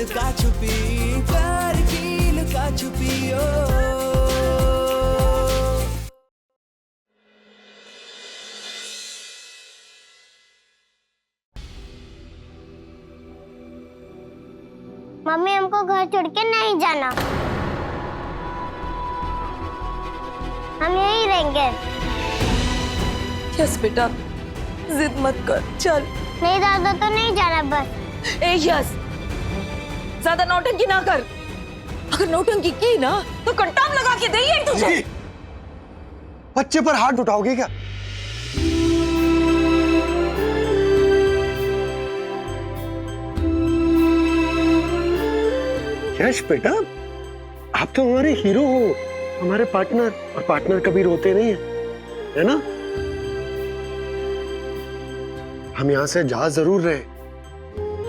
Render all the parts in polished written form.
लुका छुपी, प्यार की लुका छुपी ओ। मम्मी हमको घर छोड़ के नहीं जाना, हम यहीं रहेंगे। यस बेटा, जिद मत कर, चल। नहीं दादा तो नहीं जाना बस। ए यस, ज्यादा नौटंकी ना कर। अगर नौटंकी की ना तो कंटाम लगा के देंगे तुझे। बच्चे पर हाथ उठाओगे क्या? यश बेटा, आप तो हमारे हीरो हो, हमारे पार्टनर, और पार्टनर कभी रोते नहीं है ना? हम यहाँ से जा जरूर रहे,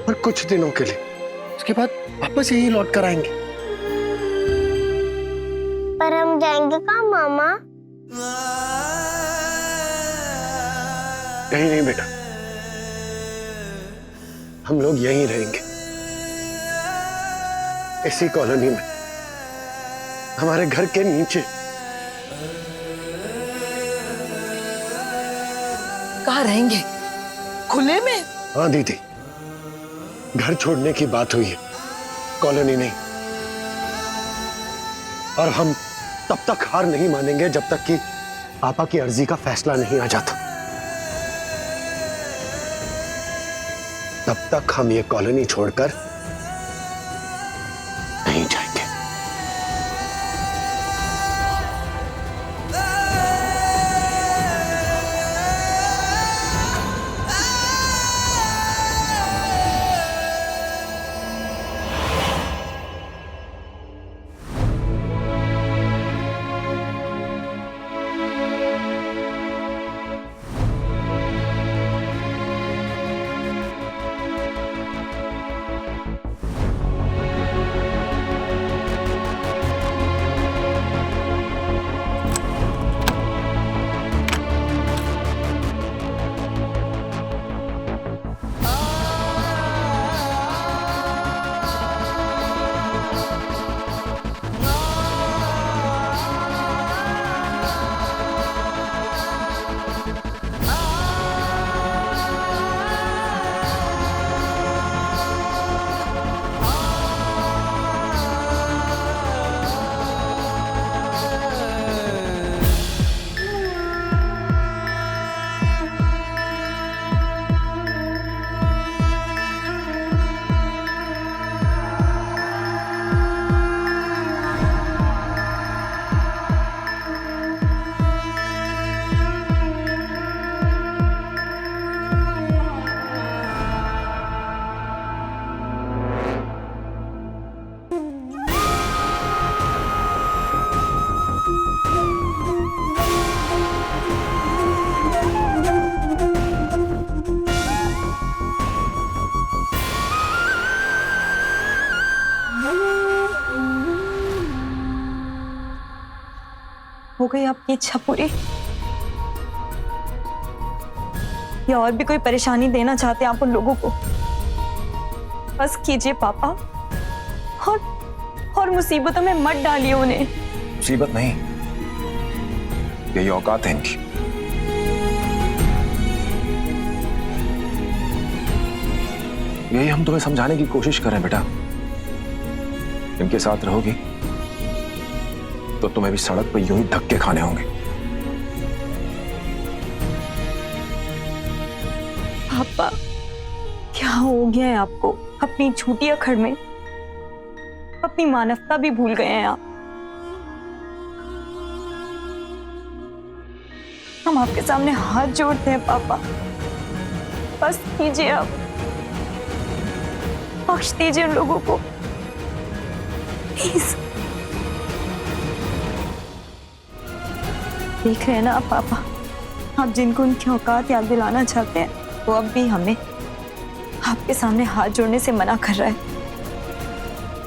पर कुछ दिनों के लिए, उसके बाद वापस यही लौट कर आएंगे। पर हम जाएंगे कहाँ मामा? कहीं नहीं बेटा, हम लोग यहीं रहेंगे, इसी कॉलोनी में, हमारे घर के नीचे। कहाँ रहेंगे? खुले में? हाँ दीदी, घर छोड़ने की बात हुई है, कॉलोनी नहीं। और हम तब तक हार नहीं मानेंगे जब तक कि पापा की अर्जी का फैसला नहीं आ जाता। तब तक हम ये कॉलोनी छोड़कर नहीं जाएंगे। हो गई आपकी इच्छा पूरी? या और भी कोई परेशानी देना चाहते हैं आप उन लोगों को? बस कीजिए पापा, और मुसीबतों में मत डालिए उन्हें। मुसीबत नहीं, यही औकात है इनकी। यही हम तुम्हें समझाने की कोशिश कर रहे हैं बेटा। इनके साथ रहोगी तो तुम्हें भी सड़क पर यूं ही धक्के खाने होंगे। पापा, क्या हो गया है आपको? अपनी झूठी अखड़ में अपनी मानवता भी भूल गए हैं आप। हम आपके सामने हाथ जोड़ते हैं पापा, बस कीजिए आप, बख्श दीजिए उन लोगों को प्लीज। देख रहे हैं ना आप पापा, आप जिनको उनकी औकात याद दिलाना चाहते हैं वो अब भी हमें आपके सामने हाथ जोड़ने से मना कर रहा है।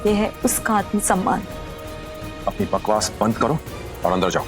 यह है उसका आत्मसम्मान। अपनी बकवास बंद करो और अंदर जाओ।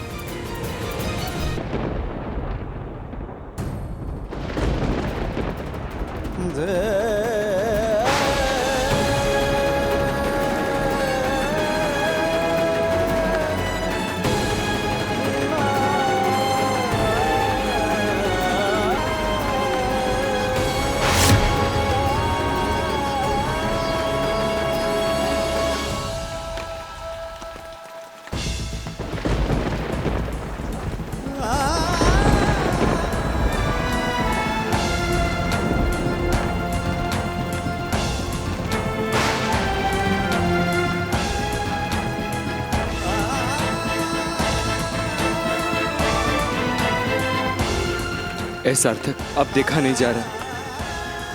ऐसा सार्थक अब देखा नहीं जा रहा।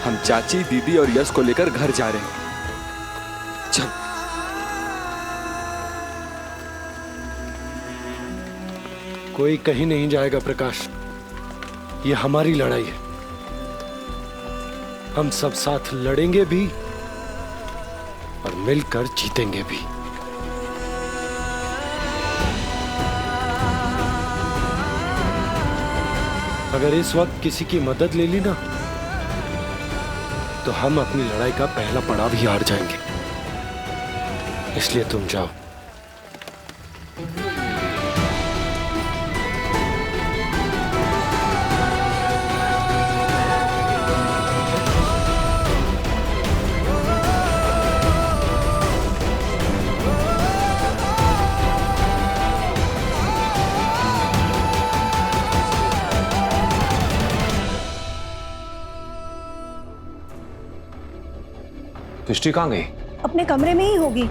हम चाची, दीदी और यश को लेकर घर जा रहे हैं। चल। कोई कहीं नहीं जाएगा प्रकाश, ये हमारी लड़ाई है। हम सब साथ लड़ेंगे भी और मिलकर जीतेंगे भी। अगर इस वक्त किसी की मदद ले ली ना, तो हम अपनी लड़ाई का पहला पड़ाव ही हार जाएंगे। इसलिए तुम जाओ। दृष्टि कहाँ गई? अपने कमरे में ही होगी।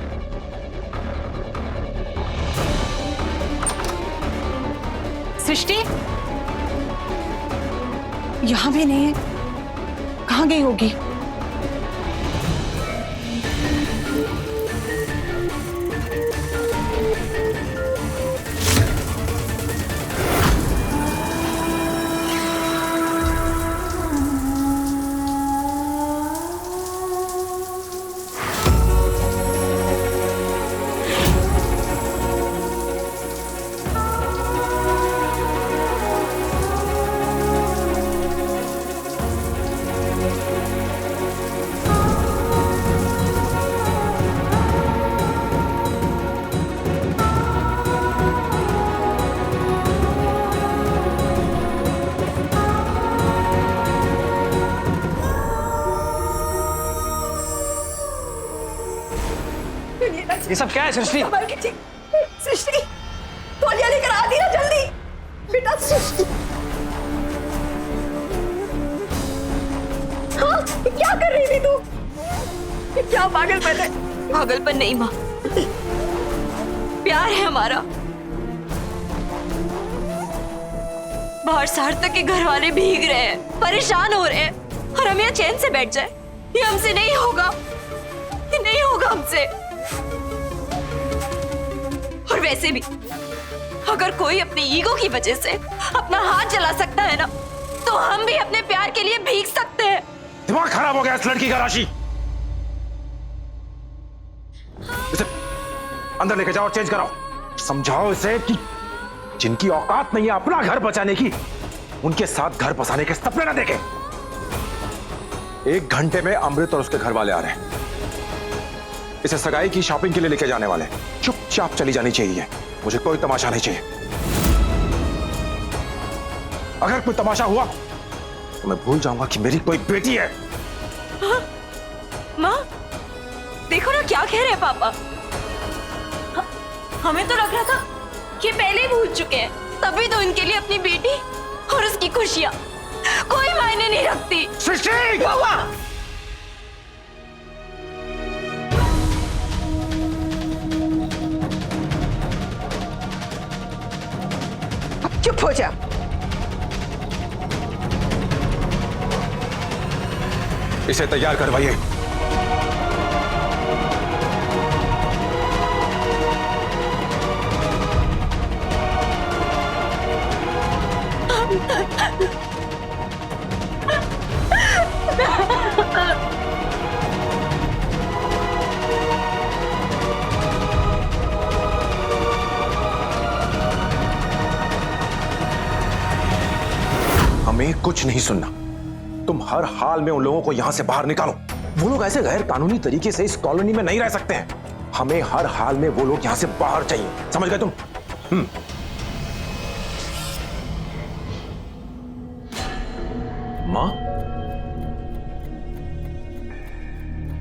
सृष्टि यहां भी नहीं है, कहां गई होगी? ये सब क्या है सृष्टि? सृष्टि तौलिया लेकर आ दी ना जल्दी। बेटा सृष्टि, हाँ क्या कर रही थी तू? क्या पागलपन है? पागलपन नहीं माँ, प्यार है हमारा। बाहर सार्थक के घर वाले भीग रहे हैं, परेशान हो रहे हैं, और हम यहाँ चैन से बैठ जाए, ये हमसे नहीं होगा, ये नहीं होगा हमसे। और वैसे भी अगर कोई अपनी ईगो की वजह से अपना हाथ जला सकता है ना, तो हम भी अपने प्यार के लिए भीग सकते हैं। दिमाग खराब हो गया इस लड़की का राशि। इसे अंदर लेके जाओ और चेंज कराओ। समझाओ इसे कि जिनकी औकात नहीं है अपना घर बचाने की, उनके साथ घर बसाने के सपने ना देखे। 1 घंटे में अमृत और उसके घर वाले आ रहे हैं। इसे सगाई की शॉपिंग के लिए लेके जाने वाले। चुपचाप चली जानी चाहिए, मुझे कोई तमाशा नहीं चाहिए। अगर कोई तमाशा हुआ तो मैं भूल जाऊंगा कि मेरी कोई बेटी है। हाँ? माँ देखो ना क्या कह रहे हैं पापा। हमें तो लग रहा था कि पहले ही भूल चुके हैं, तभी तो इनके लिए अपनी बेटी और उसकी खुशियां कोई मायने नहीं रखती। सृष्टि! बाबा चुप हो जा। इसे तैयार करवाइए। हमें कुछ नहीं सुनना। तुम हर हाल में उन लोगों को यहां से बाहर निकालो। वो लोग ऐसे गैर कानूनी तरीके से इस कॉलोनी में नहीं रह सकते हैं। हमें हर हाल में वो लोग यहां से बाहर चाहिए, समझ गए तुम? मां,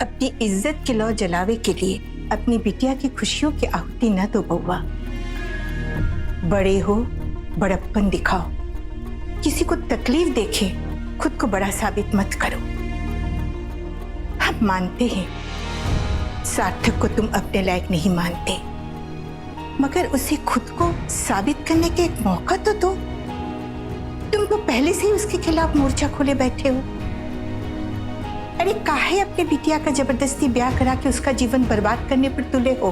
अपनी इज्जत के लौ जलावे के लिए अपनी बिटिया की खुशियों की आहुति न दो बउआ। बड़े हो, बड़प्पन दिखाओ। किसी को तकलीफ देखे खुद को बड़ा साबित मत करो। हम मानते हैं सार्थक को तुम अपने लायक नहीं मानते, मगर उसे खुद को साबित करने के एक मौका तो दो। तुम तो पहले से ही उसके खिलाफ मोर्चा खोले बैठे हो। अरे काहे अपने बिटिया का जबरदस्ती ब्याह करा के उसका जीवन बर्बाद करने पर तुले हो?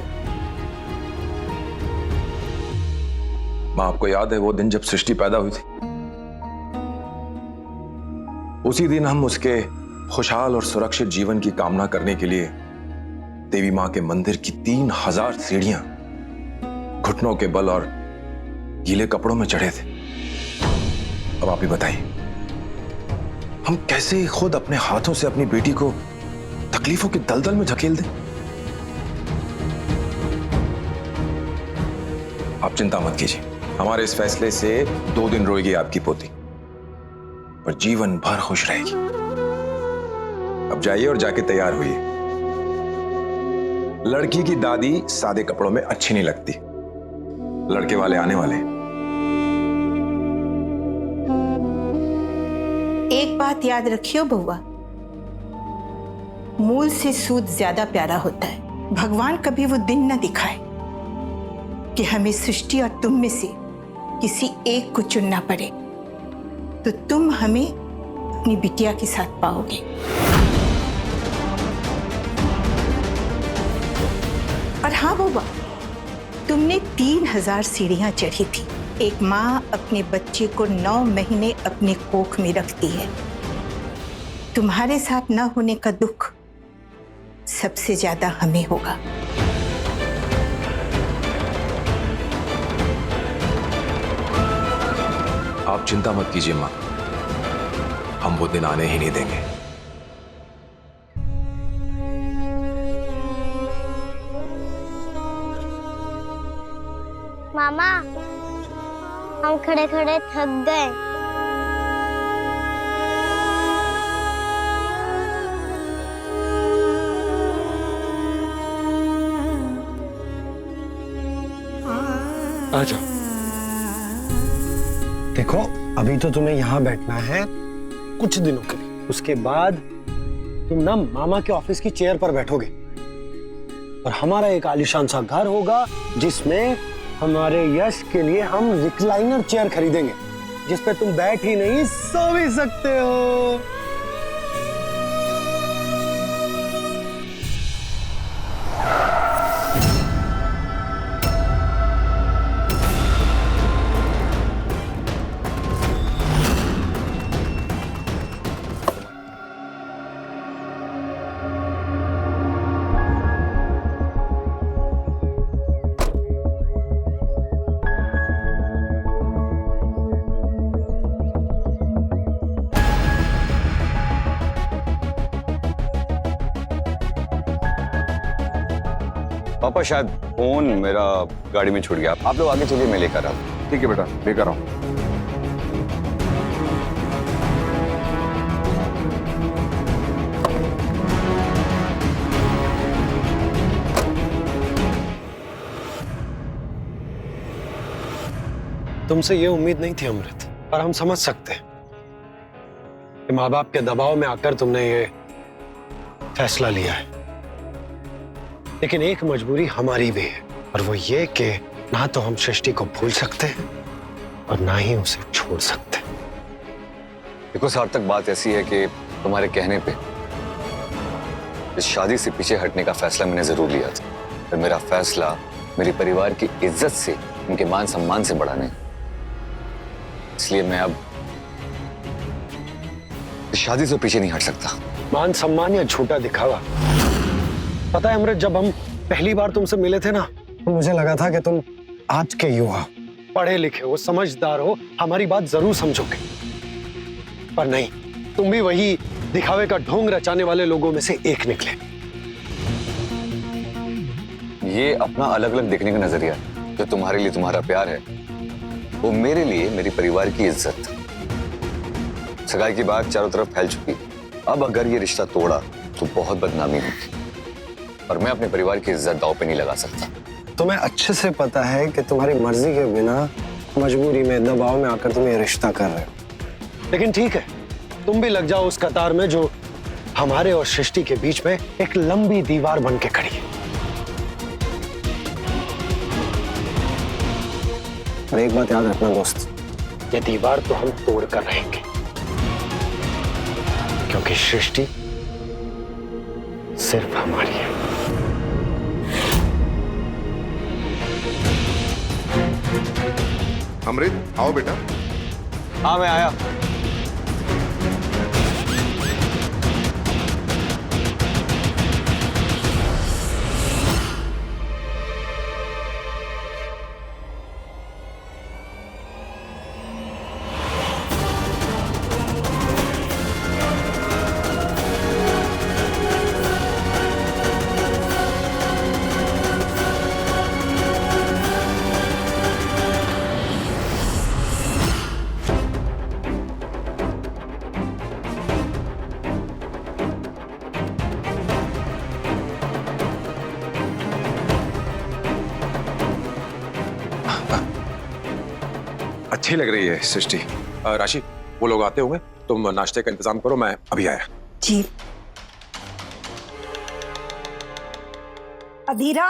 माँ, आपको याद है वो दिन जब सृष्टि पैदा हुई थी? उसी दिन हम उसके खुशहाल और सुरक्षित जीवन की कामना करने के लिए देवी मां के मंदिर की 3000 सीढ़ियां घुटनों के बल और गीले कपड़ों में चढ़े थे। अब आप ही बताइए, हम कैसे खुद अपने हाथों से अपनी बेटी को तकलीफों की दलदल में धकेल दें? आप चिंता मत कीजिए, हमारे इस फैसले से 2 दिन रोएगी आपकी पोती, पर जीवन भर खुश रहेगी। अब जाइए और जाके तैयार हुई। लड़की की दादी सादे कपड़ों में अच्छी नहीं लगती, लड़के वाले आने वाले। एक बात याद रखियो बउआ, मूल से सूद ज्यादा प्यारा होता है। भगवान कभी वो दिन न दिखाए कि हमें सृष्टि और तुम में से किसी एक को चुनना पड़े, तो तुम हमें अपनी बिटिया के साथ पाओगे। और हाँ बउआ, तुमने 3000 सीढ़ियां चढ़ी थी। एक माँ अपने बच्चे को 9 महीने अपने कोख में रखती है। तुम्हारे साथ न होने का दुख सबसे ज्यादा हमें होगा। आप चिंता मत कीजिए मां, हम वो दिन आने ही नहीं देंगे। मामा, हम खड़े खड़े थक गए। आ जाओ। देखो, अभी तो तुम्हें यहाँ बैठना है कुछ दिनों के लिए, उसके बाद तुम ना मामा के ऑफिस की चेयर पर बैठोगे और हमारा एक आलीशान सा घर होगा जिसमें हमारे यश के लिए हम रिक्लाइनर चेयर खरीदेंगे, जिस पे तुम बैठ ही नहीं सो भी सकते हो। पापा शायद फोन मेरा गाड़ी में छूट गया। आप लोग आगे चलिए, मैं लेकर आता। ठीक है बेटा, लेकर आओ। तुमसे ये उम्मीद नहीं थी अमृत, पर हम समझ सकते हैं कि माँ बाप के दबाव में आकर तुमने ये फैसला लिया है। लेकिन एक मजबूरी हमारी भी है, और वो ये कि ना तो हम सृष्टि को भूल सकते हैं और ना ही उसे छोड़ सकते। देखो सार्थक, बात ऐसी है कि तुम्हारे कहने पे इस शादी से पीछे हटने का फैसला मैंने जरूर लिया था, पर मेरा फैसला मेरे परिवार की इज्जत से, उनके मान सम्मान से बड़ा नहीं। इसलिए मैं अब इस शादी से पीछे नहीं हट सकता। मान सम्मान या झूठा दिखावा? पता है अमृत, जब हम पहली बार तुमसे मिले थे ना, तो मुझे लगा था कि तुम आज के युवा, पढ़े लिखे हो, समझदार हो, हमारी बात जरूर समझोगे। पर नहीं, तुम भी वही दिखावे का ढोंग रचाने वाले लोगों में से एक निकले। ये अपना अलग अलग देखने का नजरिया, जो तुम्हारे लिए तुम्हारा प्यार है, वो मेरे लिए मेरे परिवार की इज्जत। सगाई की बात चारों तरफ फैल चुकी। अब अगर ये रिश्ता तोड़ा तो बहुत बदनामी होगी, और मैं अपने परिवार की इज्जत दांव पे नहीं लगा सकता। तुम्हें अच्छे से पता है कि तुम्हारी मर्जी के बिना, मजबूरी में, दबाव में आकर तुम ये रिश्ता कर रहे हो। लेकिन ठीक है, तुम भी लग जाओ उस कतार में जो हमारे और सृष्टि के बीच में एक लंबी दीवार बन के खड़ी है। और एक बात याद रखना दोस्त, ये दीवार तो हम तोड़ कर रहेंगे, क्योंकि सृष्टि सिर्फ हमारी है। अमृत आओ बेटा। हाँ मैं आया। अच्छी लग रही है सृष्टि। राशि, वो लोग आते होंगे, तुम नाश्ते का इंतजाम करो, मैं अभी आया। जी। अधीरा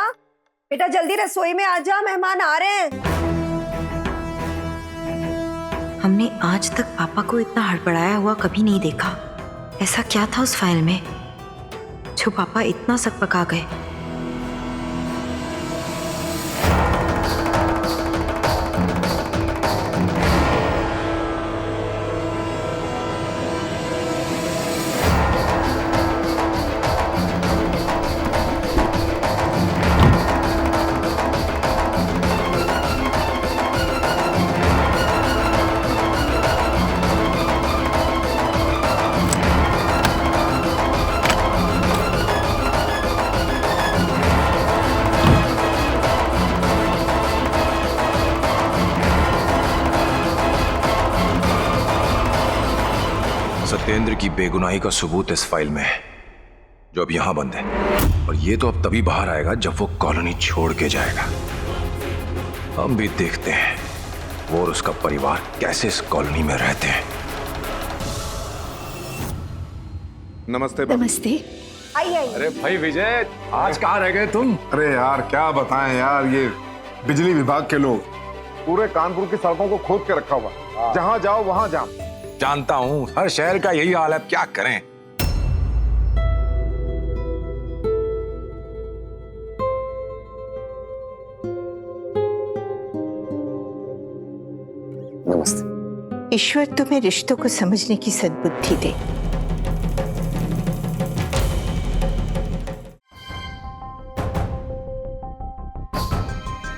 बेटा जल्दी रसोई में आ जा, मेहमान आ रहे हैं। हमने आज तक पापा को इतना हड़बड़ाया हुआ कभी नहीं देखा। ऐसा क्या था उस फाइल में जो पापा इतना सकपका गए? सत्येंद्र की बेगुनाही का सबूत इस फाइल में है, जो अब यहां बंद है। और ये तो अब तभी बाहर आएगा जब वो कॉलोनी छोड़ के जाएगा। हम भी देखते हैं वो और उसका परिवार कैसे इस कॉलोनी में रहते हैं। नमस्ते बाबू। नमस्ते। आइए आइए। अरे भाई विजय, आज कहाँ रह गए तुम? अरे यार क्या बताएं यार, ये बिजली विभाग के लोग पूरे कानपुर की सड़कों को खोद के रखा हुआ, जहां जाओ वहां जाम। जानता हूं, हर शहर का यही हाल है, क्या करें। नमस्ते। ईश्वर तुम्हें रिश्तों को समझने की सद्बुद्धि दे।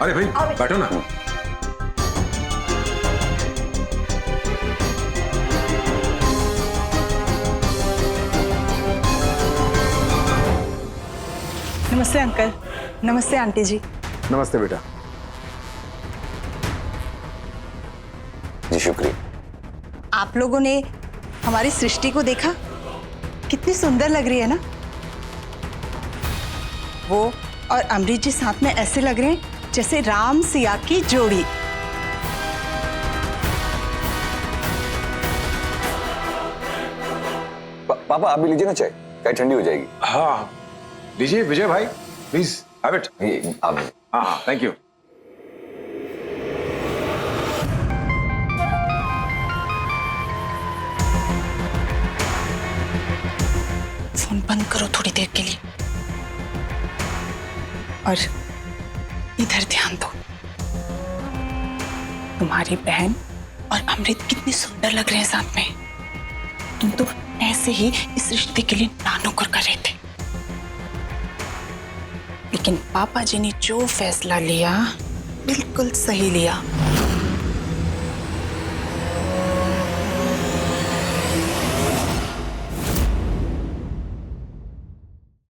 अरे भाई बैठो ना। नमस्ते अंकल। नमस्ते आंटी जी। नमस्ते बेटा। जी शुक्रिया। आप लोगों ने हमारी सृष्टि को देखा? कितनी सुंदर लग रही है ना। वो और अमृत जी साथ में ऐसे लग रहे हैं जैसे राम सिया की जोड़ी। पापा आप भी लीजिए ना चाय, चाय ठंडी हो जाएगी। हाँ लीजिए विजय भाई, प्लीज हैव इट। आप हाँ थैंक यू। फोन बंद करो थोड़ी देर के लिए और इधर ध्यान दो। तुम्हारी बहन और अमृत कितनी सुंदर लग रहे हैं साथ में। तुम तो ऐसे ही इस रिश्ते के लिए नानुकर कर रहे थे, लेकिन पापा जी ने जो फैसला लिया बिल्कुल सही लिया।